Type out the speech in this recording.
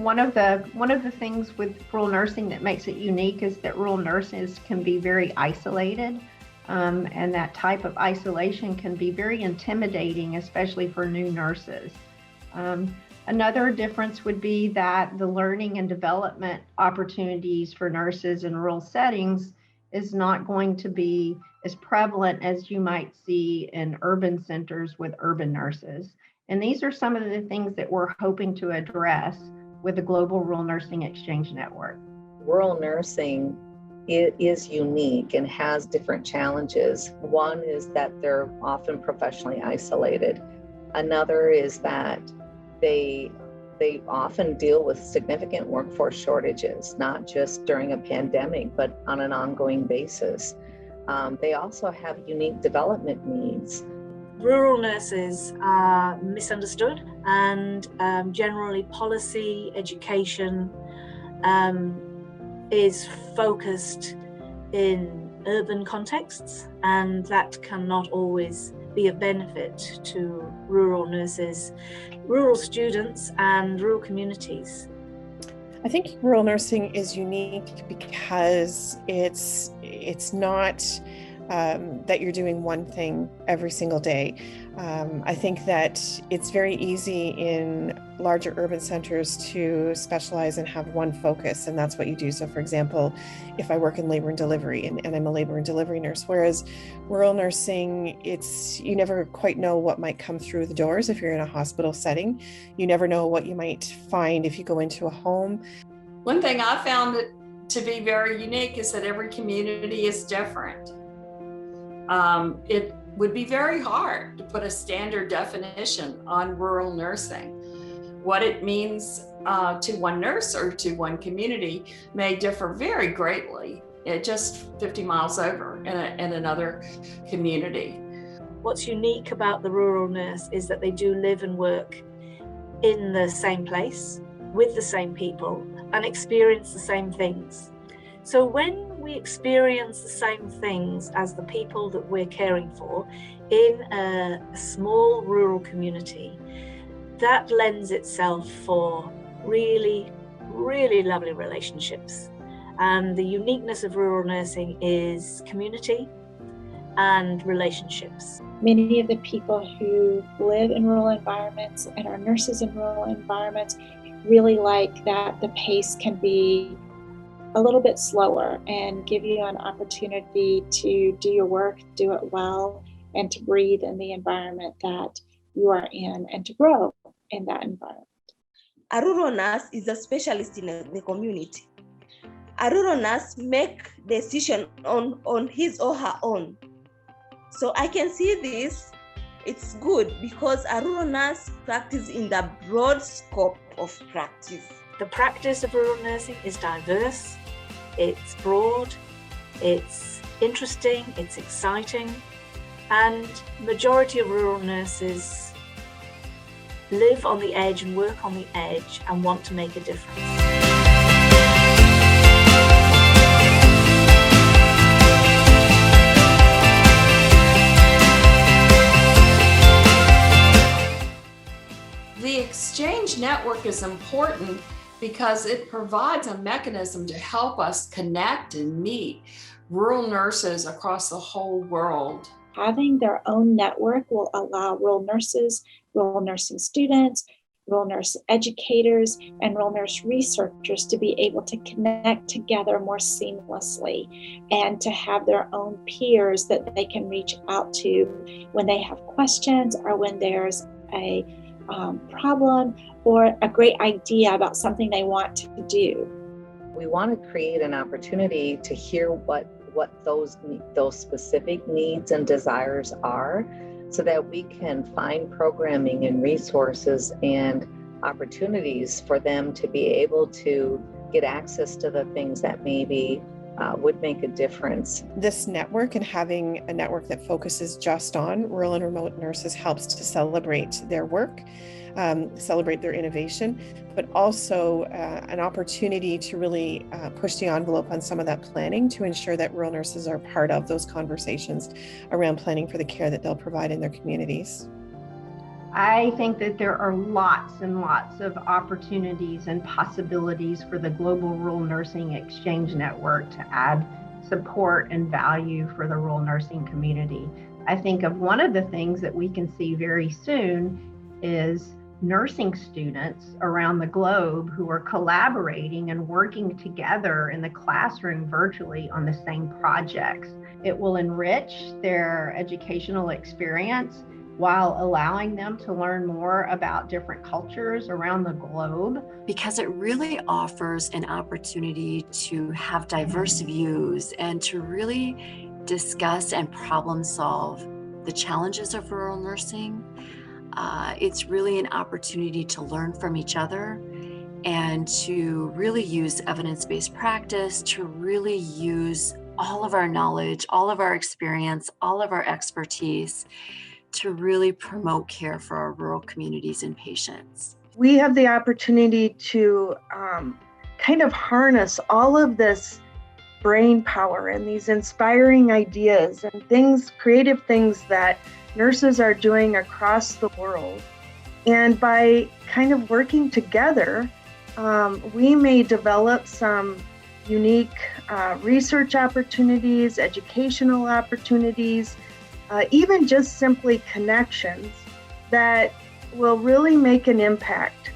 one of the things with rural nursing that makes it unique is that rural nurses can be very isolated, and that type of isolation can be very intimidating, especially for new nurses. Another difference would be that the learning and development opportunities for nurses in rural settings is not going to be as prevalent as you might see in urban centers with urban nurses. And these are some of the things that we're hoping to address with the Global Rural Nursing Exchange Network. Rural nursing is unique and has different challenges. One is that they're often professionally isolated. Another is that they often deal with significant workforce shortages, not just during a pandemic, but on an ongoing basis. They also have unique development needs. Rural nurses are misunderstood, and generally policy, education is focused in urban contexts, and that cannot always be a benefit to rural nurses, rural students, and rural communities. I think rural nursing is unique because it's not that you're doing one thing every single day. I think that it's very easy in larger urban centers to specialize and have one focus, and that's what you do. So for example, if I work in labor and delivery and I'm a labor and delivery nurse, whereas rural nursing, you never quite know what might come through the doors if you're in a hospital setting. You never know what you might find if you go into a home. One thing I found it to be very unique is that every community is different. It would be very hard to put a standard definition on rural nursing. What it means to one nurse or to one community may differ very greatly, just 50 miles over in another community. What's unique about the rural nurse is that they do live and work in the same place, with the same people, and experience the same things. So when we experience the same things as the people that we're caring for in a small rural community, that lends itself for really, really lovely relationships. And the uniqueness of rural nursing is community and relationships. Many of the people who live in rural environments and are nurses in rural environments really like that the pace can be a little bit slower and give you an opportunity to do your work, do it well, and to breathe in the environment that you are in and to grow in that environment. A rural nurse is a specialist in the community. A rural nurse makes decisions on his or her own. So I can see this, it's good because a rural nurse practices in the broad scope of practice. The practice of rural nursing is diverse, it's broad, it's interesting, it's exciting, and majority of rural nurses live on the edge and work on the edge and want to make a difference. The exchange network is important because it provides a mechanism to help us connect and meet rural nurses across the whole world. Having their own network will allow rural nurses, rural nursing students, rural nurse educators, and rural nurse researchers to be able to connect together more seamlessly and to have their own peers that they can reach out to when they have questions or when there's a problem or a great idea about something they want to do. We want to create an opportunity to hear what those specific needs and desires are, so that we can find programming and resources and opportunities for them to be able to get access to the things that maybe would make a difference. This network and having a network that focuses just on rural and remote nurses helps to celebrate their work, celebrate their innovation, but also an opportunity to really push the envelope on some of that planning to ensure that rural nurses are part of those conversations around planning for the care that they'll provide in their communities. I think that there are lots and lots of opportunities and possibilities for the Global Rural Nursing Exchange Network to add support and value for the rural nursing community. I think of one of the things that we can see very soon is nursing students around the globe who are collaborating and working together in the classroom virtually on the same projects. It will enrich their educational experience while allowing them to learn more about different cultures around the globe. Because it really offers an opportunity to have diverse views and to really discuss and problem solve the challenges of rural nursing. It's really an opportunity to learn from each other and to really use evidence-based practice, to really use all of our knowledge, all of our experience, all of our expertise to really promote care for our rural communities and patients. We have the opportunity to kind of harness all of this brain power and these inspiring ideas and things, creative things that nurses are doing across the world. And by kind of working together, we may develop some unique research opportunities, educational opportunities, even just simply connections that will really make an impact